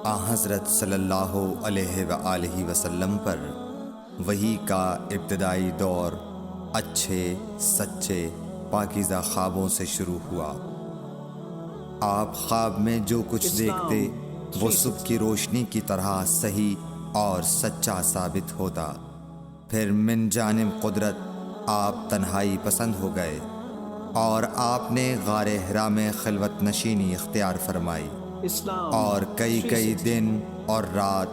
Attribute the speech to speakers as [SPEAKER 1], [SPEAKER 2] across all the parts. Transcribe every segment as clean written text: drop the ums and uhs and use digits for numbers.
[SPEAKER 1] حضرت صلی اللہ علیہ وآلہ وسلم پر وحی کا ابتدائی دور اچھے سچے پاکیزہ خوابوں سے شروع ہوا۔ آپ خواب میں جو کچھ دیکھتے وہ صبح کی روشنی کی طرح صحیح اور سچا ثابت ہوتا۔ پھر من جانب قدرت آپ تنہائی پسند ہو گئے اور آپ نے غار حرا میں خلوت نشینی اختیار فرمائی اور کئی دن اور رات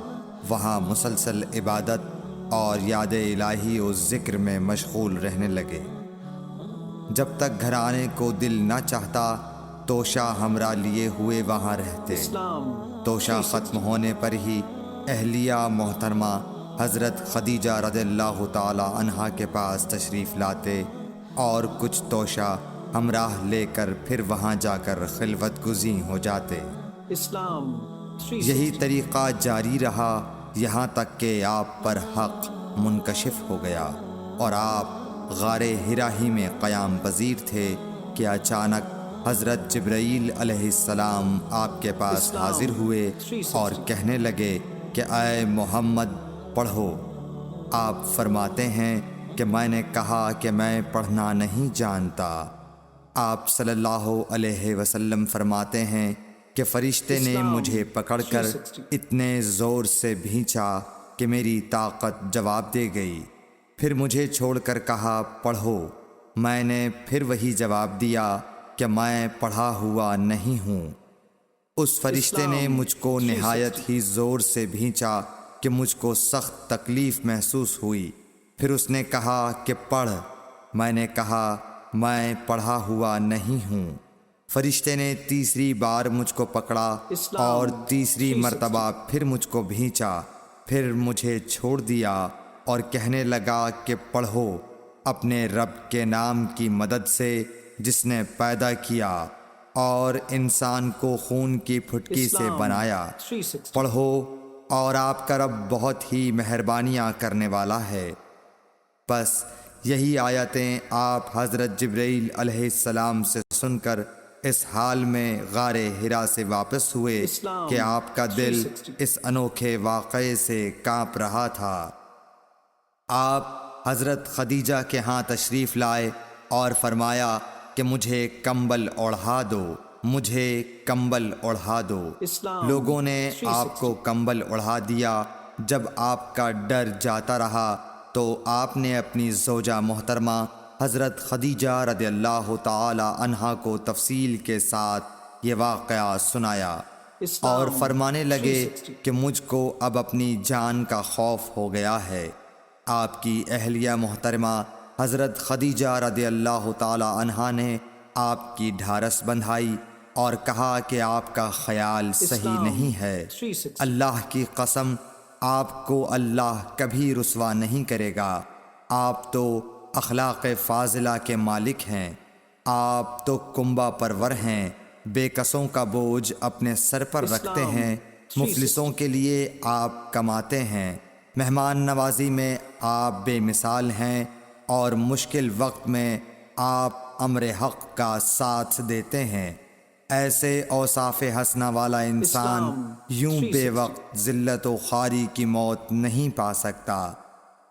[SPEAKER 1] وہاں مسلسل عبادت اور یاد الہی و ذکر میں مشغول رہنے لگے۔ جب تک گھر آنے کو دل نہ چاہتا توشہ ہمراہ لیے ہوئے وہاں رہتے۔ توشہ ختم ہونے پر ہی اہلیہ محترمہ حضرت خدیجہ رضی اللہ تعالی عنہا کے پاس تشریف لاتے اور کچھ توشہ ہمراہ لے کر پھر وہاں جا کر خلوت گزین ہو جاتے۔ یہی طریقہ جاری رہا یہاں تک کہ آپ پر حق منکشف ہو گیا اور آپ غار حرا ہی میں قیام پذیر تھے کہ اچانک حضرت جبرائیل علیہ السلام آپ کے پاس حاضر ہوئے اور کہنے لگے کہ اے محمد پڑھو۔ آپ فرماتے ہیں کہ میں نے کہا کہ میں پڑھنا نہیں جانتا۔ آپ صلی اللہ علیہ وسلم فرماتے ہیں کہ فرشتے نے مجھے پکڑ کر اتنے زور سے بھینچا کہ میری طاقت جواب دے گئی۔ پھر مجھے چھوڑ کر کہا پڑھو۔ میں نے پھر وہی جواب دیا کہ میں پڑھا ہوا نہیں ہوں۔ اس فرشتے نے مجھ کو نہایت ہی زور سے بھینچا کہ مجھ کو سخت تکلیف محسوس ہوئی۔ پھر اس نے کہا کہ پڑھ۔ میں نے کہا میں پڑھا ہوا نہیں ہوں۔ فرشتے نے تیسری بار مجھ کو پکڑا اور تیسری مرتبہ پھر مجھ کو بھینچا۔ پھر مجھے چھوڑ دیا اور کہنے لگا کہ پڑھو اپنے رب کے نام کی مدد سے جس نے پیدا کیا اور انسان کو خون کی پھٹکی سے بنایا۔ پڑھو اور آپ کا رب بہت ہی مہربانیاں کرنے والا ہے۔ بس یہی آیتیں آپ حضرت جبرائیل علیہ السلام سے سن کر اس حال میں غار حرا سے واپس ہوئے کہ آپ کا دل اس انوکھے واقعے سے کانپ رہا تھا۔ آپ حضرت خدیجہ کے ہاں تشریف لائے اور فرمایا کہ مجھے کمبل اوڑھا دو، مجھے کمبل اوڑھا دو۔ لوگوں نے آپ کو کمبل اوڑھا دیا۔ جب آپ کا ڈر جاتا رہا تو آپ نے اپنی زوجہ محترمہ حضرت خدیجہ رضی اللہ تعالی عنہا کو تفصیل کے ساتھ یہ واقعہ سنایا اور فرمانے لگے کہ مجھ کو اب اپنی جان کا خوف ہو گیا ہے۔ آپ کی اہلیہ محترمہ حضرت خدیجہ رضی اللہ تعالی عنہا نے آپ کی ڈھارس بندھائی اور کہا کہ آپ کا خیال صحیح نہیں ہے۔ اللہ کی قسم آپ کو اللہ کبھی رسوا نہیں کرے گا۔ آپ تو اخلاق فاضلہ کے مالک ہیں۔ آپ تو کنبہ پرور ہیں، بے کسوں کا بوجھ اپنے سر پر رکھتے ہیں، مفلسوں کے لیے آپ کماتے ہیں، مہمان نوازی میں آپ بے مثال ہیں اور مشکل وقت میں آپ امر حق کا ساتھ دیتے ہیں۔ ایسے اوصاف حسنہ والا انسان یوں بے وقت ذلت و خواری کی موت نہیں پا سکتا۔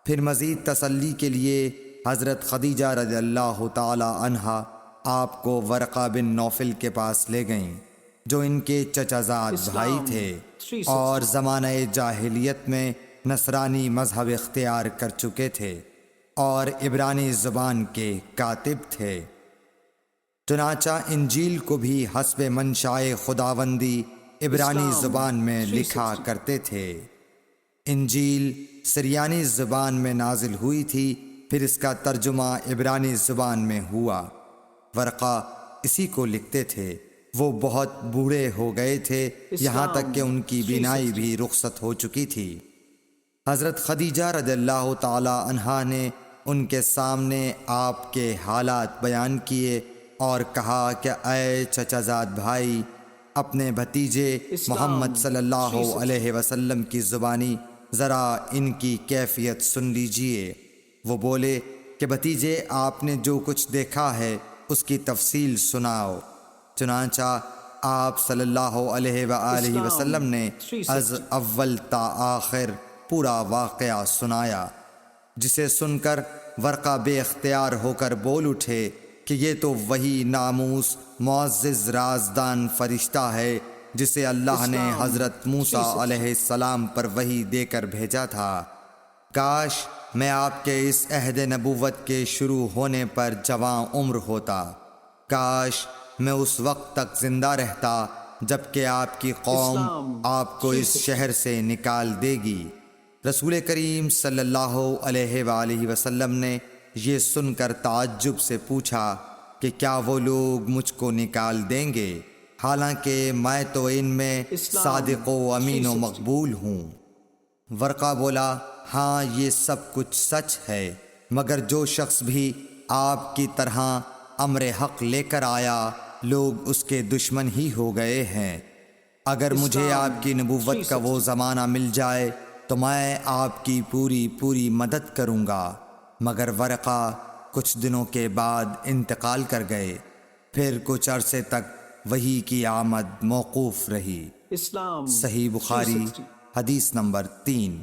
[SPEAKER 1] پھر مزید تسلی کے لیے حضرت خدیجہ رضی اللہ تعالی عنہا آپ کو ورقہ بن نوفل کے پاس لے گئیں جو ان کے چچا زاد بھائی تھے اور زمانہ جاہلیت میں نصرانی مذہب اختیار کر چکے تھے اور عبرانی زبان کے کاتب تھے۔ چنانچہ انجیل کو بھی حسب منشائے خداوندی عبرانی زبان میں لکھا کرتے تھے۔ انجیل سریانی زبان میں نازل ہوئی تھی، پھر اس کا ترجمہ عبرانی زبان میں ہوا۔ ورقہ اسی کو لکھتے تھے۔ وہ بہت بوڑھے ہو گئے تھے، یہاں تک کہ ان کی بینائی بھی رخصت ہو چکی تھی۔ حضرت خدیجہ رضی اللہ تعالی عنہا نے ان کے سامنے آپ کے حالات بیان کیے اور کہا کہ اے چچا زاد بھائی، اپنے بھتیجے محمد صلی اللہ علیہ وسلم کی زبانی ذرا ان کی کیفیت سن لیجئے۔ وہ بولے کہ بھتیجے آپ نے جو کچھ دیکھا ہے اس کی تفصیل سناؤ۔ چنانچہ آپ صلی اللہ علیہ وآلہ وسلم نے از اول تا آخر پورا واقعہ سنایا، جسے سن کر ورقہ بے اختیار ہو کر بول اٹھے کہ یہ تو وہی ناموس معزز رازدان فرشتہ ہے جسے اللہ نے حضرت موسیٰ علیہ السلام پر وحی دے کر بھیجا تھا۔ کاش میں آپ کے اس عہد نبوت کے شروع ہونے پر جواں عمر ہوتا، کاش میں اس وقت تک زندہ رہتا جب کہ آپ کی قوم آپ کو اس شہر سے نکال دے گی۔ رسول کریم صلی اللہ علیہ وآلہ وسلم نے یہ سن کر تعجب سے پوچھا کہ کیا وہ لوگ مجھ کو نکال دیں گے، حالانکہ میں تو ان میں صادق و امین و مقبول ہوں۔ ورقہ بولا، ہاں یہ سب کچھ سچ ہے، مگر جو شخص بھی آپ کی طرح امر حق لے کر آیا لوگ اس کے دشمن ہی ہو گئے ہیں۔ اگر مجھے آپ کی نبوت کا وہ زمانہ مل جائے تو میں آپ کی پوری مدد کروں گا، مگر ورقہ کچھ دنوں کے بعد انتقال کر گئے، پھر کچھ عرصے تک وحی کی آمد موقوف رہی۔ صحیح بخاری حدیث نمبر 3۔